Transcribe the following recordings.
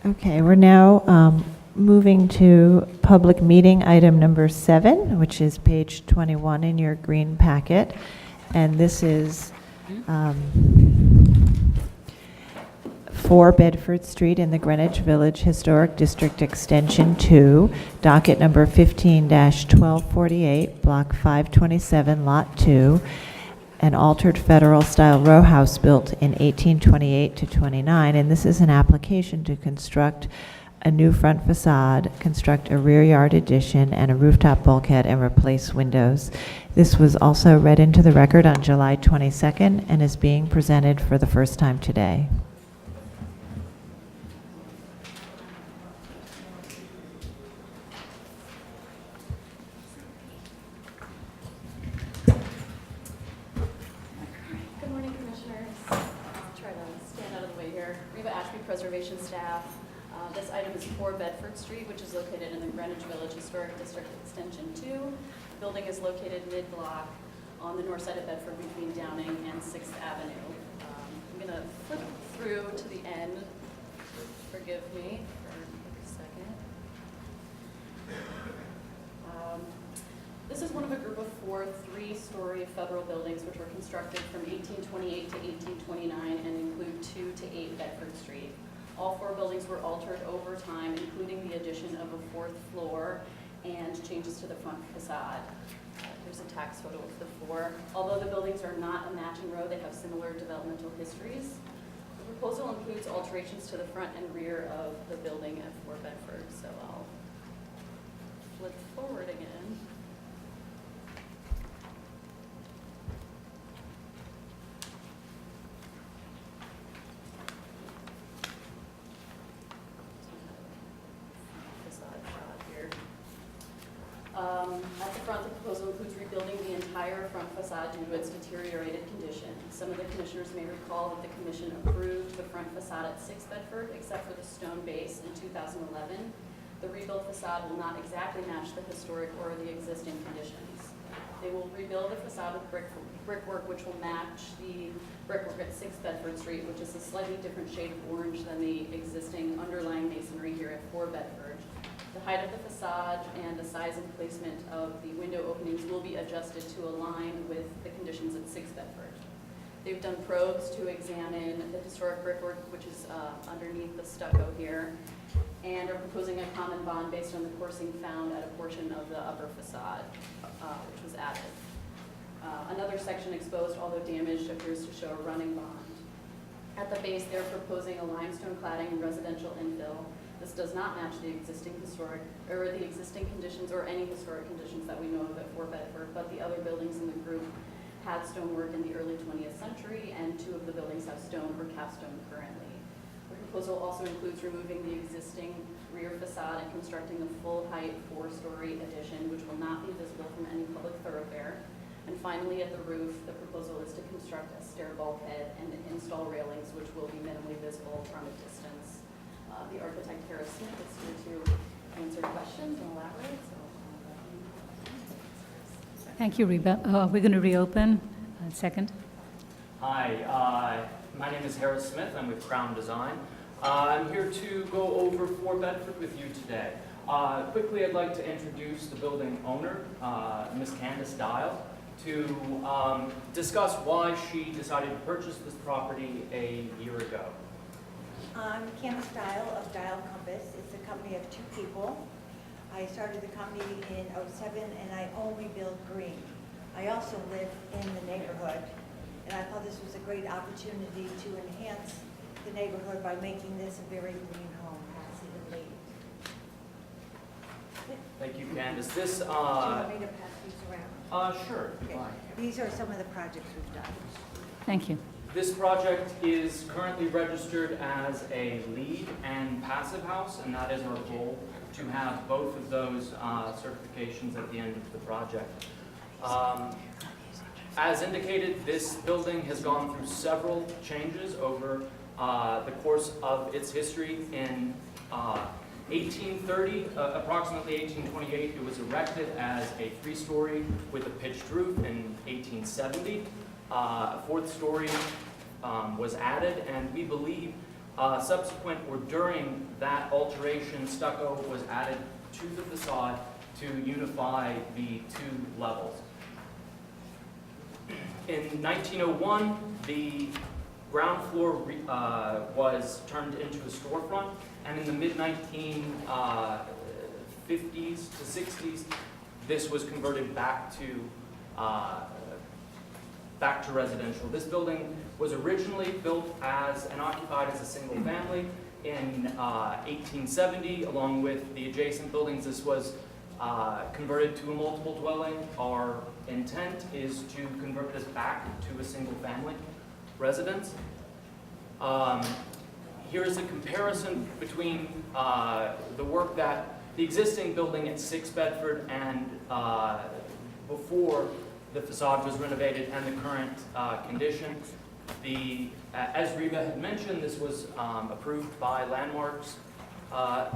Okay, we're now moving to public meeting item number 7, which is page 21 in your green packet. And this is 4 Bedford Street in the Greenwich Village Historic District Extension 2, docket number 15-1248, block 527, lot 2, an altered federal-style row house built in 1828 to 29, and this is an application to construct a new front facade, construct a rear yard addition, and a rooftop bulkhead, and replace windows. This was also read into the record on July 22nd and is being presented for the first time today. Preservation staff. This item is 4 Bedford Street, which is located in the Greenwich Village Historic District Extension 2. The building is located mid-block on the north side of Bedford between Downing and 6th Avenue. I'm going to flip through to the end. Forgive me for a second. This is one of a group of 4 3-story federal buildings which were constructed from 1828 to 1829 and include 2 to 8 Bedford Street. All 4 buildings were altered over time, including the addition of a 4th floor and changes to the front facade. Here's a tax photo of the 4. Although the buildings are not a matching row, they have similar developmental histories. The proposal includes alterations to the front and rear of the building at 4 Bedford. So I'll flip forward again. At the front, the proposal includes rebuilding the entire front facade due to its deteriorated condition. Some of the commissioners may recall that the commission approved the front facade at 6 Bedford, except for the stone base in 2011. The rebuilt facade will not exactly match the historic or the existing conditions. They will rebuild the facade with brickwork, which will match the brickwork at 6 Bedford Street, which is a slightly different shade of orange than the existing underlying masonry here at 4 Bedford. The height of the facade and the size and placement of the window openings will be adjusted to align with the conditions at 6 Bedford. They've done probes to examine the historic brickwork, which is underneath the stucco here, and are proposing a common bond based on the coursing found at a portion of the upper facade, which was added. Another section exposed, although damaged, appears to show a running bond. At the base, they're proposing a limestone cladding and residential infill. This does not match the existing historic, or the existing conditions, or any historic conditions that we know of at 4 Bedford, but the other buildings in the group had stonework in the early 20th century, and 2 of the buildings have stone or capstone currently. The proposal also includes removing the existing rear facade and constructing a full-height 4-story addition, which will not be visible from any public thoroughfare. And finally, at the roof, the proposal is to construct a stair bulkhead and install railings, which will be minimally visible from a distance. The architect, Carroll Smith, is here to answer questions and elaborate. Thank you, Reba. We're going to reopen. Second. Hi, my name is Harold Smith. I'm with Crown Design. I'm here to go over 4 Bedford with you today. Quickly, I'd like to introduce the building owner, Ms. Candace Dial, to discuss why she decided to purchase this property a year ago. I'm Candace Dial of Dial Compass. It's a company of 2 people. I started the company in '07 and I only build green. I also live in the neighborhood and I thought this was a great opportunity to enhance the neighborhood by making this a very green home, passive and laid. Thank you, Candace. This, Do you want me to pass these around? Sure. Okay. These are some of the projects we've done. Thank you. This project is currently registered as a LEED and passive house, and that is our goal, to have both of those certifications at the end of the project. As indicated, this building has gone through several changes over the course of its history. In 1830, approximately 1828, it was erected as a 3-story with a pitched roof. In 1870, a 4th story was added, and we believe Subsequent or during that alteration, stucco was added to the facade to unify the two levels. In 1901, the ground floor was turned into a storefront, and in the mid-1950s to 60s, this was converted back to residential. This building was originally built as and occupied as a single family in 1870, along with the adjacent buildings. This was converted to a multiple dwelling. Our intent is to convert this back to a single family residence. Here's a comparison between the work that the existing building at 6 Bedford and before the facade was renovated and the current condition. As Reba had mentioned, this was approved by Landmarks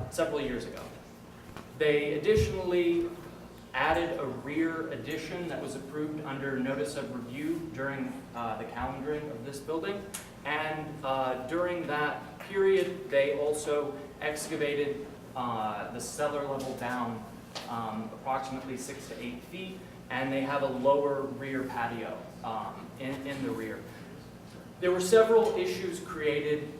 several years ago. They additionally added a rear addition that was approved under notice of review during the calendaring of this building. And during that period, they also excavated the cellar level down approximately 6 to 8 feet, and they have a lower rear patio in the rear. There were several issues created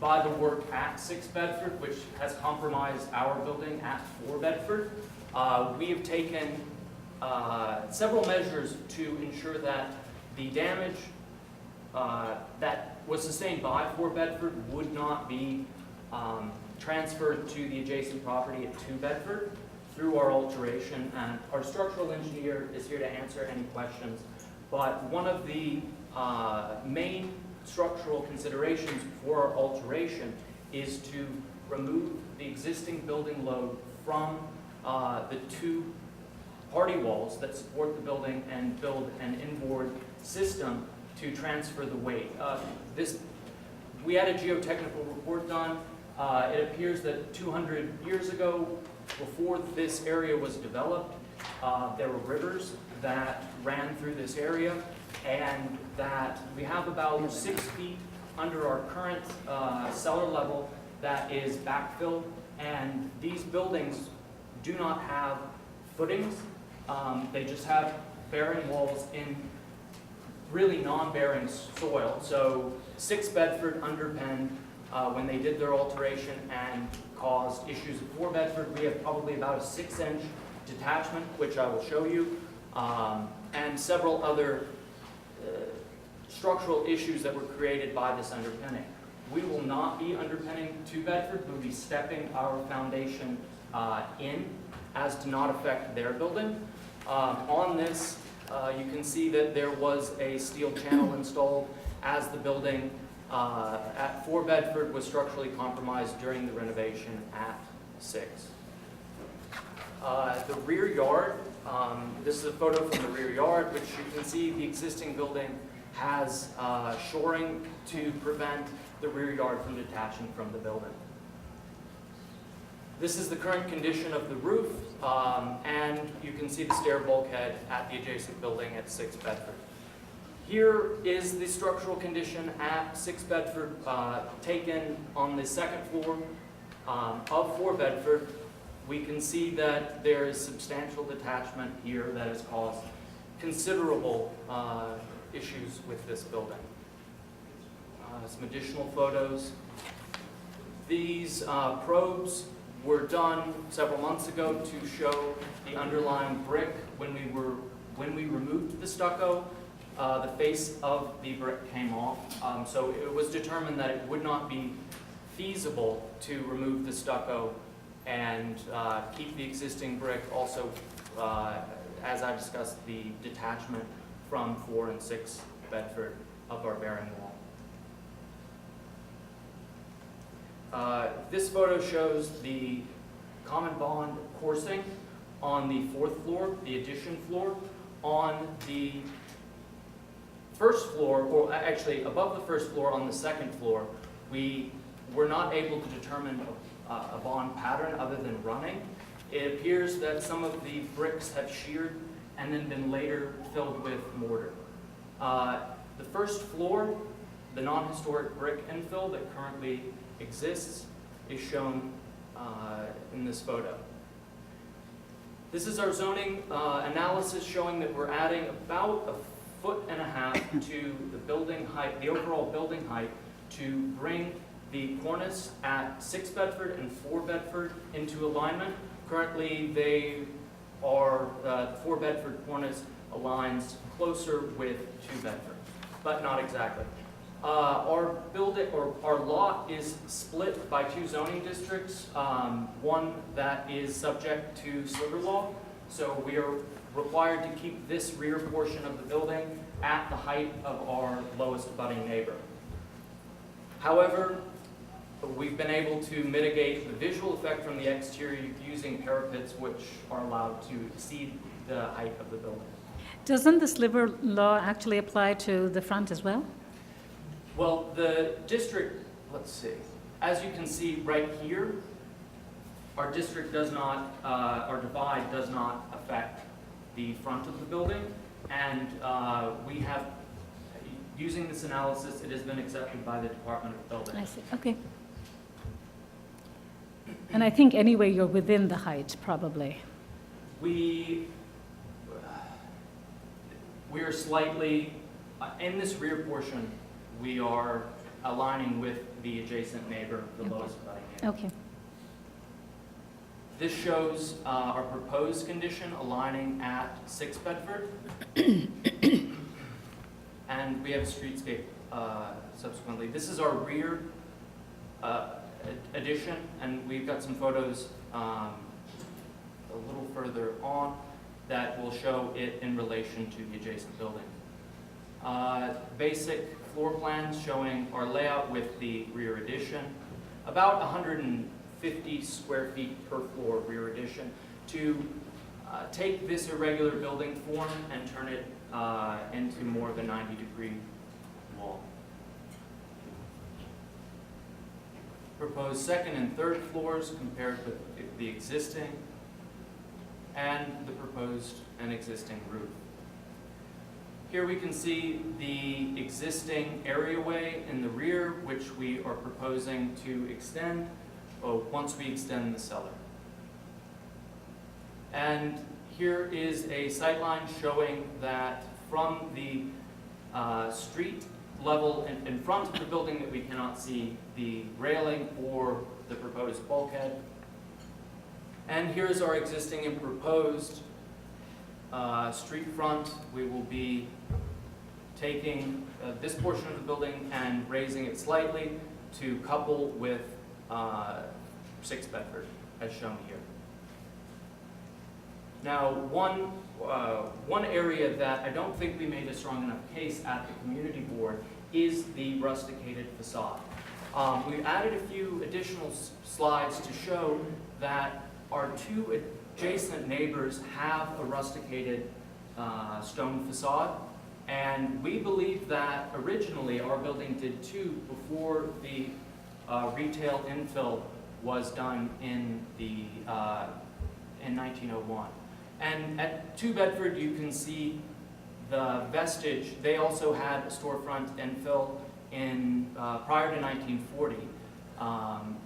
by the work at 6 Bedford, which has compromised our building at 4 Bedford. We have taken several measures to ensure that the damage that was sustained by 4 Bedford would not be transferred to the adjacent property at 2 Bedford through our alteration. And our structural engineer is here to answer any questions. But one of the main structural considerations for our alteration is to remove the existing building load from the 2 party walls that support the building and build an inboard system to transfer the weight. We had a geotechnical report done. It appears that 200 years ago, before this area was developed, there were rivers that ran through this area, and that we have about 6 feet under our current cellar level that is backfilled, and these buildings do not have footings. They just have bearing walls in really non-bearing soil. So 6 Bedford underpinned when they did their alteration and caused issues at 4 Bedford. We have probably about a 6-inch detachment, which I will show you, and several other structural issues that were created by this underpinning. We will not be underpinning 2 Bedford. We'll be stepping our foundation in as to not affect their building. On this, you can see that there was a steel channel installed as the building at 4 Bedford was structurally compromised during the renovation at 6. The rear yard, this is a photo from the rear yard, which you can see the existing building has shoring to prevent the rear yard from detaching from the building. This is the current condition of the roof, and you can see the stair bulkhead at the adjacent building at 6 Bedford. Here is the structural condition at 6 Bedford taken on the 2nd floor of 4 Bedford. We can see that there is substantial detachment here that has caused considerable issues with this building. Some additional photos. These probes were done several months ago to show the underlying brick. When we removed the stucco, the face of the brick came off. So it was determined that it would not be feasible to remove the stucco and keep the existing brick. Also, as I discussed, the detachment from 4 and 6 Bedford of our bearing wall. This photo shows the common bond coursing on the 4th floor, the addition floor. On the 1st floor, or actually above the 1st floor on the 2nd floor, we were not able to determine a bond pattern other than running. It appears that some of the bricks have sheared and then been later filled with mortar. The 1st floor, The non-historic brick infill that currently exists is shown in this photo. This is our zoning analysis showing that we're adding about 1.5 feet to the building height, the overall building height, to bring the cornice at 6 Bedford and 4 Bedford into alignment. Currently, they are, the 4 Bedford cornice aligns closer with 2 Bedford, but not exactly. Our building, or our lot, is split by 2 zoning districts. One that is subject to sliver law, so we are required to keep this rear portion of the building at the height of our lowest abutting neighbor. However, we've been able to mitigate the visual effect from the exterior using parapets which are allowed to exceed the height of the building. Doesn't the sliver law actually apply to the front as well? Well, the district, let's see, as you can see right here, our district does not, our divide does not affect the front of the building, and we have, using this analysis, it has been accepted by the Department of I Building. see, okay. And I think anyway you're within the height, probably. We are slightly, in this rear portion, we are aligning with the adjacent neighbor, the Okay. lowest abutting neighbor. Okay. This shows our proposed condition aligning at 6 Bedford. And we have a streetscape subsequently. This is our rear addition, and we've got some photos a little further on that will show it in relation to the adjacent building. Basic floor plans showing our layout with the rear addition, about 150 square feet per floor rear addition, to take this irregular building form and turn it into more of a 90-degree wall. Proposed second and third floors compared with the existing, and the proposed and existing roof. Here we can see the existing areaway in the rear, which we are proposing to extend once we extend the cellar. And here is a sightline showing that from the street level in front of the building that we cannot see the railing or the proposed bulkhead. And here's our existing and proposed street front. We will be taking this portion of the building and raising it slightly to couple with 6 Bedford, as shown here. Now, one area that I don't think we made a strong enough case at the community board is the rusticated facade. We added a few additional slides to show that our 2 adjacent neighbors have a rusticated stone facade, and we believe that originally our building did too before the retail infill was done in 1901. And at 2 Bedford, you can see the vestige. They also had a storefront infill in prior to 1940,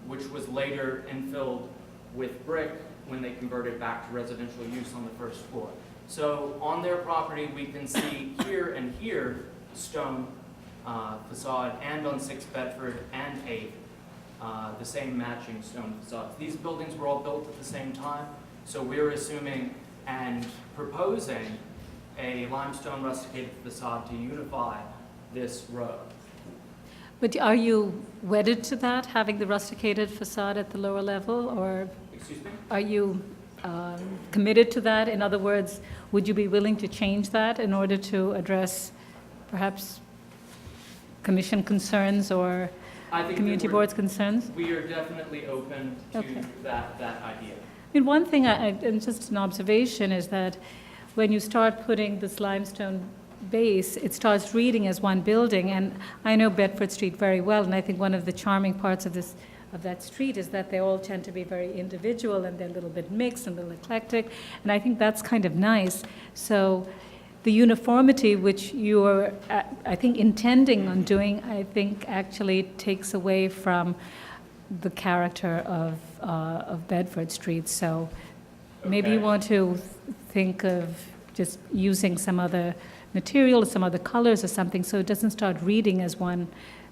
which was later infilled with brick when they converted back to residential use on the first floor. So on their property, we can see here and here stone facade, and on 6 Bedford and 8, the same matching stone facades. These buildings were all built at the same time, so we're assuming and proposing a limestone rusticated facade to unify this row. But are you wedded to that, having the rusticated facade at the lower level, or Excuse me? are you committed to that? In other words, would you be willing to change that in order to address perhaps commission concerns or I think community that we're- board's concerns? We are definitely open to Okay. that idea. I mean, one thing, and just an observation, is that when you start putting this limestone base, it starts reading as one building. And I know Bedford Street very well, and I think one of the charming parts of that street is that they all tend to be very individual, and they're a little bit mixed and a little eclectic, and I think that's kind of nice. So the uniformity which you are, I think, intending on doing, I think actually takes away from the character of Bedford Street. So maybe you Okay. want to think of just using some other material, some other colors or something, so it doesn't start reading as one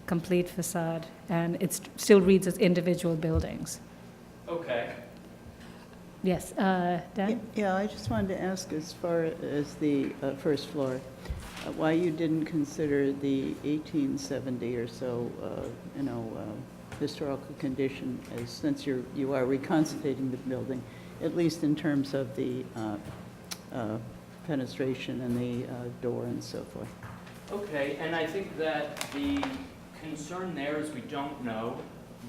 complete facade, and it still reads as individual buildings. Okay. Yes, Dan? Yeah, I just wanted to ask, as far as the first floor, why you didn't consider the 1870 or so, historical condition, as since you are reconstituting the building, at least in terms of the fenestration and the door and so forth. Okay, and I think that the concern there is we don't know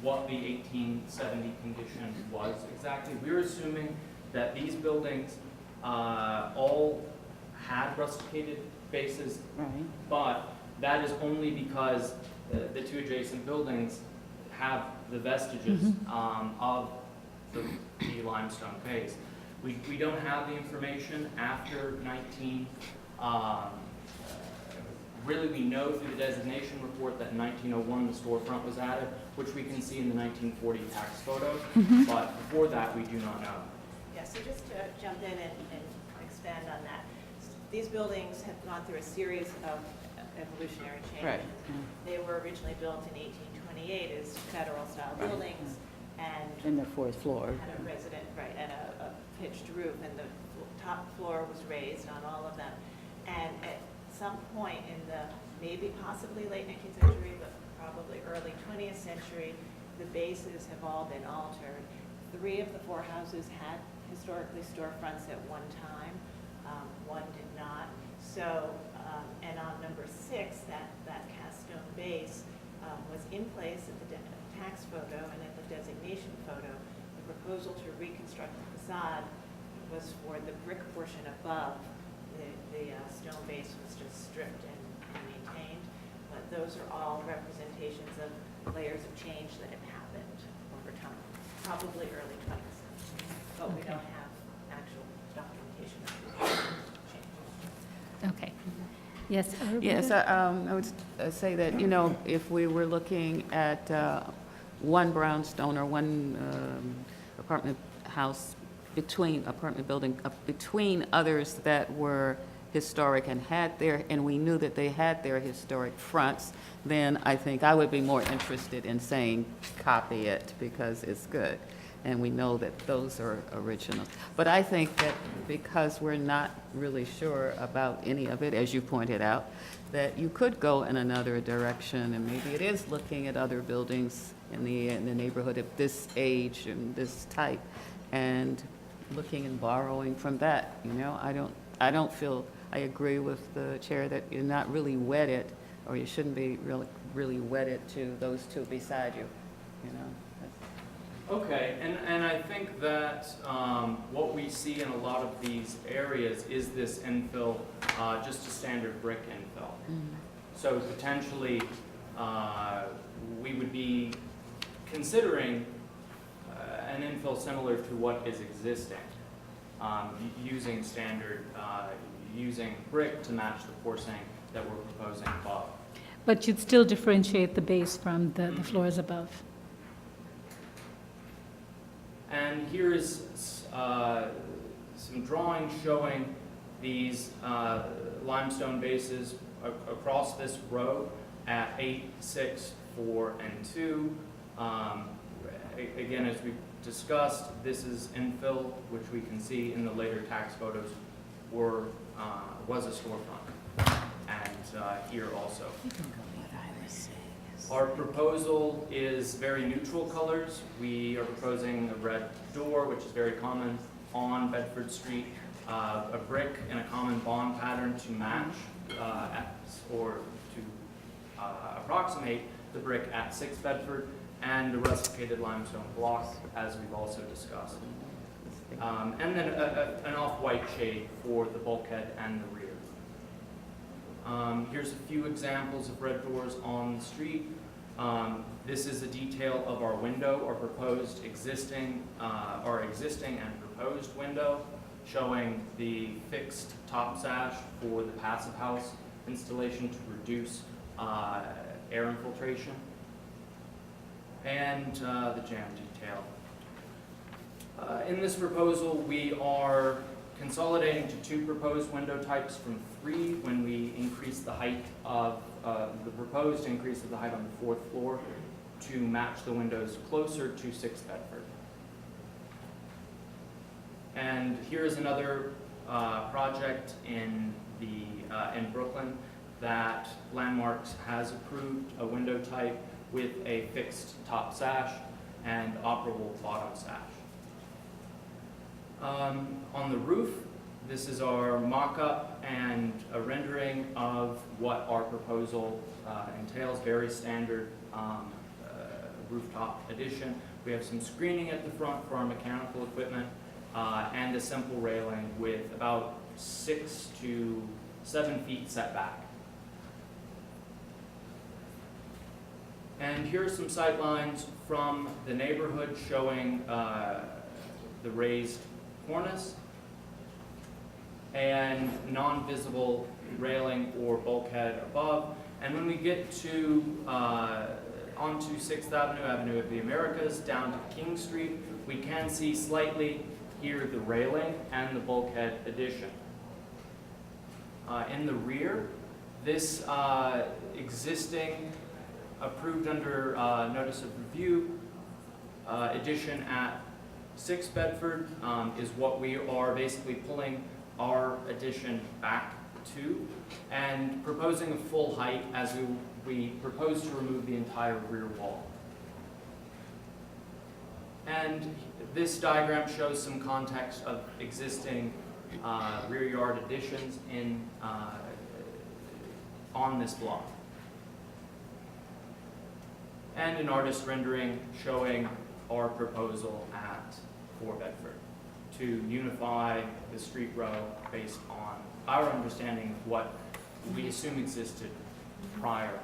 what the 1870 condition was exactly. We're assuming that these buildings all had rusticated bases, Right. but that is only because the two adjacent buildings have the vestiges of the limestone base. We don't have the information after 19. Really, we know through the designation report that in 1901 the storefront was added, which we can see in the 1940 tax photos, but before that we do not know. Yeah, so just to jump in and expand on that, these buildings have gone through a series of evolutionary changes. Right. They were originally built in 1828 as federal-style Right. buildings, and In the fourth floor. had a resident, right, and a pitched roof, and the top floor was raised on all of them. And at some point in the maybe possibly late 19th century, but probably early 20th century, the bases have all been altered. 3 of the 4 houses had historically storefronts at one time. 1 did not. So, and on number 6, that cast stone base was in place at the tax photo and at the designation photo. The proposal to reconstruct the facade was for the brick portion above. The stone base was just stripped and maintained, but those are all representations of layers of change that have happened over time, probably early 20th century, but we don't have actual documentation of change. Okay. Yes, Yes, I would say that, if we were looking at one brownstone or one apartment house apartment building, between others that were historic and we knew that they had their historic fronts, then I think I would be more interested in saying copy it because it's good. And we know that those are original. But I think that because we're not really sure about any of it, as you pointed out, that you could go in another direction, and maybe it is looking at other buildings in the neighborhood of this age and this type, and looking and borrowing from that. I don't feel, I agree with the chair that you're not really wedded, or you shouldn't be really wedded to those two beside you. Okay, and I think that what we see in a lot of these areas is this infill, just a standard brick infill. So potentially, we would be considering an infill similar to what is existing, using standard, using brick to match the coursing that we're proposing above. but you'd still differentiate the base from the floors above. And here is some drawings showing these limestone bases across this row at 8, 6, 4, and 2. Again, as we discussed, this is infill, which we can see in the later tax photos was a storefront, and here also. Our proposal is very neutral colors. We are proposing a red door, which is very common on Bedford Street, a brick in a common bond pattern to match or to approximate the brick at 6 Bedford, and a rusticated limestone block, as we've also discussed. And then an off-white shade for the bulkhead and the rear. Here's a few examples of red doors on the street. This is a detail of our window, our existing and proposed window, showing the fixed top sash for the passive house installation to reduce air infiltration, and the jamb detail. In this proposal, we are consolidating to 2 proposed window types from 3 when we increase the height of the proposed increase of the height on the 4th floor to match the windows closer to 6 Bedford. And here's another project in Brooklyn that Landmarks has approved a window type with a fixed top sash and operable bottom sash. On the roof, this is our mock-up and a rendering of what our proposal entails, very standard rooftop addition. We have some screening at the front for our mechanical equipment and a simple railing with about 6 to 7 feet setback. And here are some sight lines from the neighborhood showing the raised cornice and non-visible railing or bulkhead above. And when we get to onto 6th Avenue, Avenue of the Americas, down to King Street, we can see slightly here the railing and the bulkhead addition. In the rear, this existing approved under notice of review addition at 6 Bedford is what we are basically pulling our addition back to and proposing a full height as we propose to remove the entire rear wall. And this diagram shows some context of existing rear yard additions in on this block. And an artist rendering showing our proposal at 4 Bedford to unify the street row based on our understanding of what we assume existed prior.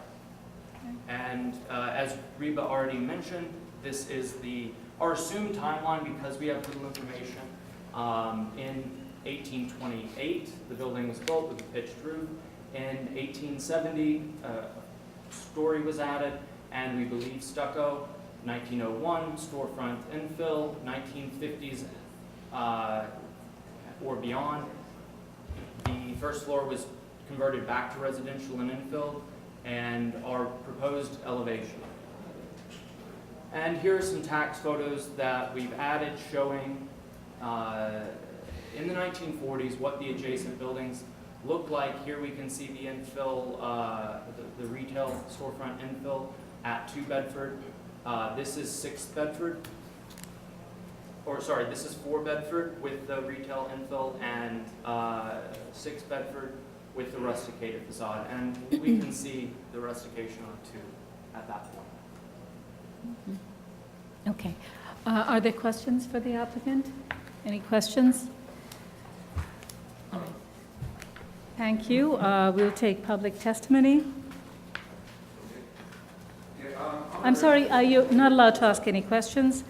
And as Reba already mentioned, this is our assumed timeline because we have little information. In 1828, the building was built with a pitched roof. In 1870, a story was added, and we believe stucco. 1901, storefront infill. 1950s or beyond, the first floor was converted back to residential and infill, and our proposed elevation. And here are some tax photos that we've added showing in the 1940s what the adjacent buildings look like. Here we can see the infill, the retail storefront infill at 2 Bedford. This is 6 Bedford, or sorry, this is 4 Bedford with the retail infill, and 6 Bedford with the rusticated facade. And we can see the rustication on 2 at that point. Okay. Are there questions for the applicant? Any questions? All right. Thank you. We'll take public testimony. I'm sorry, are you not allowed to ask any questions?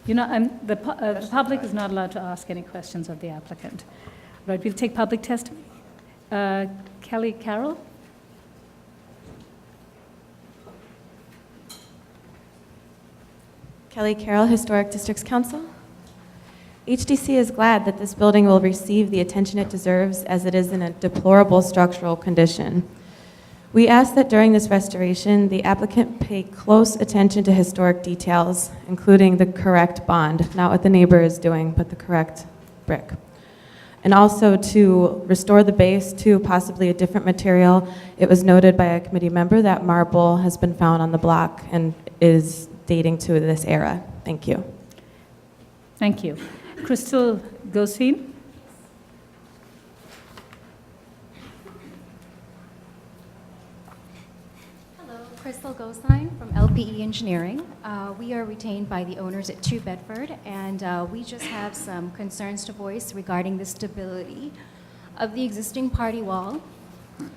You know, the public is not allowed to ask any questions of the applicant. Right, we'll take public testimony. Kelly Carroll? Kelly Carroll, Historic Districts Council. HDC is glad that this building will receive the attention it deserves, as it is in a deplorable structural condition. We ask that during this restoration, the applicant pay close attention to historic details, including the correct bond, not what the neighbor is doing, but the correct brick. And also to restore the base to possibly a different material. It was noted by a committee member that marble has been found on the block and is dating to this era. Thank you. Thank you. Crystal Gosine? Crystal Gosine from LPE Engineering. We are retained by the owners at 2 Bedford, and we just have some concerns to voice regarding the stability of the existing party wall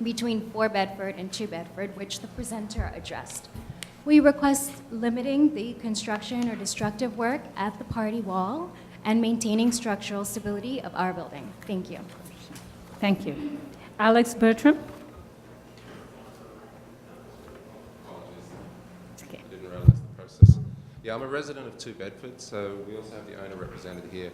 between 4 Bedford and 2 Bedford, which the presenter addressed. We request limiting the construction or destructive work at the party wall and maintaining structural stability of our building. Thank you. Thank you. Alex Bertram? Okay. I didn't realize the process. Yeah, I'm a resident of 2 Bedford, so we also have the owner represented here.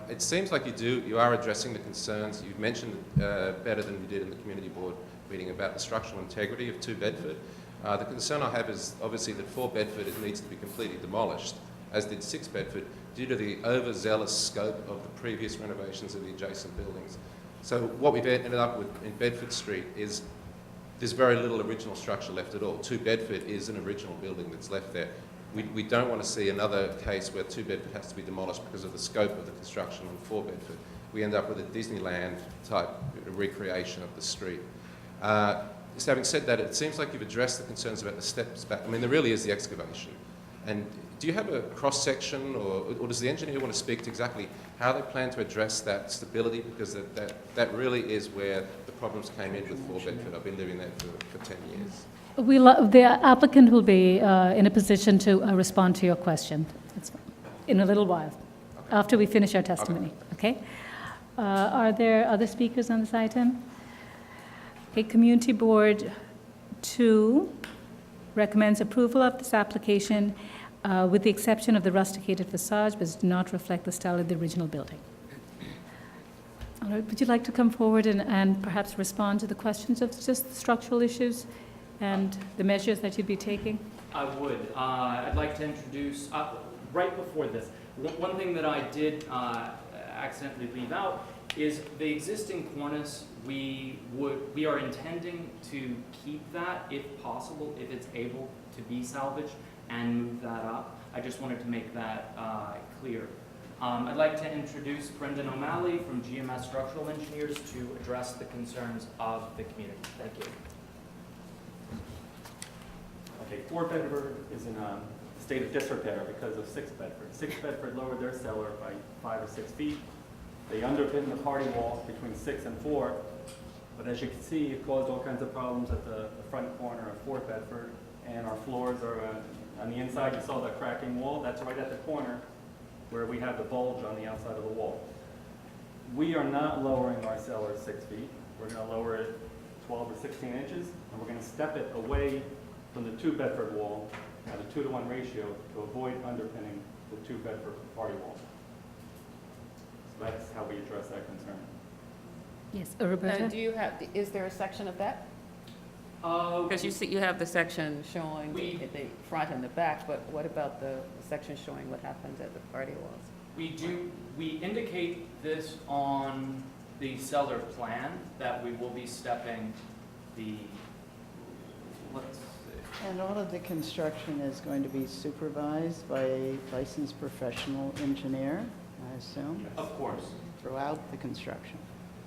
It seems like you are addressing the concerns. You've mentioned better than you did in the community board meeting about the structural integrity of 2 Bedford. The concern I have is obviously that 4 Bedford needs to be completely demolished, as did 6 Bedford, due to the overzealous scope of the previous renovations of the adjacent buildings. So what we've ended up with in Bedford Street is there's very little original structure left at all. 2 Bedford is an original building that's left there. We don't want to see another case where 2 Bedford has to be demolished because of the scope of the construction on 4 Bedford. We end up with a Disneyland type recreation of the street. Just having said that, it seems like you've addressed the concerns about the steps back. I mean, there really is the excavation. And do you have a cross-section, or does the engineer want to speak to exactly how they plan to address that stability? Because that really is where the problems came in with 4 Bedford. I've been living there for 10 years. The applicant will be in a position to respond to your question in a little while, after we finish our testimony, okay? Are there other speakers on this item? Okay, Community Board 2 recommends approval of this application with the exception of the rusticated facade, but does not reflect the style of the original building. All right, would you like to come forward and perhaps respond to the questions of just the structural issues and the measures that you'd be taking? I would. I'd like to introduce, right before this, one thing that I did accidentally leave out is the existing cornice. We are intending to keep that if possible, if it's able to be salvaged, and move that up. I just wanted to make that clear. I'd like to introduce Brendan O'Malley from GMS Structural Engineers to address the concerns of the community. Thank you. Okay, 4 Bedford is in a state of disrepair because of 6 Bedford. 6 Bedford lowered their cellar by 5 or 6 feet. They underpinned the party wall between 6 and 4, but as you can see, it caused all kinds of problems at the front corner of 4 Bedford, and our floors are on the inside. You saw that cracking wall. That's right at the corner where we have the bulge on the outside of the wall. We are not lowering our cellar 6 feet. We're going to lower it 12 or 16 inches, and we're going to step it away from the 2 Bedford wall at a 2-to-1 ratio to avoid underpinning the 2 Bedford party wall. So that's how we address that concern. Yes, Roberta? Is there a section of that? Because you have the section showing the front and the back, but what about the section showing what happens at the party walls? We indicate this on the cellar plan that we will be stepping the, let's see. And all of the construction is going to be supervised by a licensed professional engineer, I assume? Of course. Throughout the construction.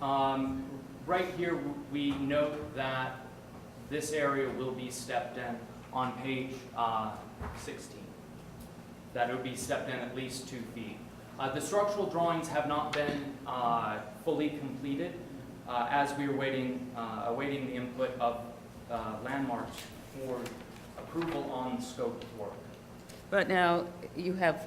Right here, we note that this area will be stepped in on page 16. That it would be stepped in at least 2 feet. The structural drawings have not been fully completed as we are awaiting the input of landmarks for approval on the scope of work. But now you have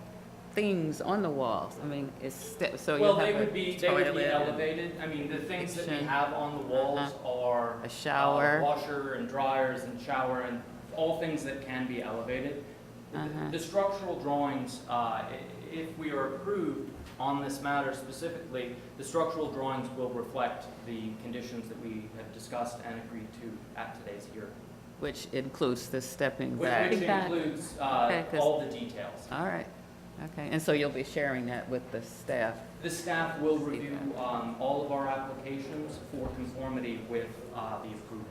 things on the walls. I mean, so well, you have they would be elevated. I mean, the things that we have on the walls are a shower, washer and dryers and shower and all things that can be elevated. The structural drawings, if we are approved on this matter specifically, the structural drawings will reflect the conditions that we have discussed and agreed to at today's hearing. Which includes the stepping back. Which includes all the details. All right. Okay. And so you'll be sharing that with the staff? The staff will review all of our applications for conformity with the approval.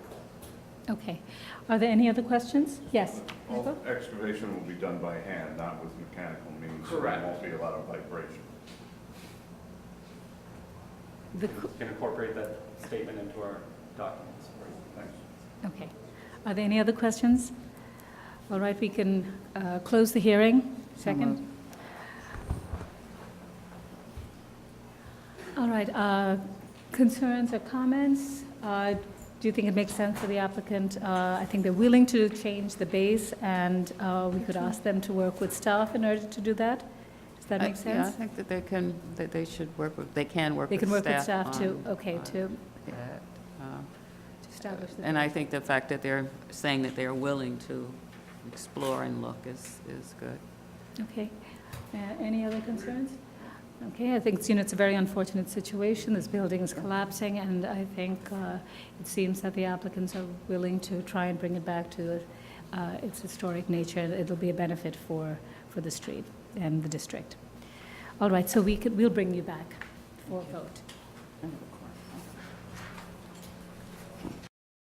Okay. Are there any other questions? Yes. All excavation will be done by hand, not with mechanical means. Correct. There won't be a lot of vibration. We can incorporate that statement into our documents. Thanks. Okay. Are there any other questions? All right, we can close the hearing. Second. All right. Concerns or comments? Do you think it makes sense for the applicant? I think they're willing to change the base, and we could ask them to work with staff in order to do that. Is that make sense? Yeah, I think that they should work with, they can work They with can work with staff staff to, on- okay, on to that. establish the. And I think the fact that they're saying that they're willing to explore and look is good. Okay. Any other concerns? Okay, I think, it's a very unfortunate situation. This building is collapsing, and I think it seems that the applicants are willing to try and bring it back to its historic nature. It'll be a benefit for the street and the district. All right, so we'll bring you back for a vote. I have a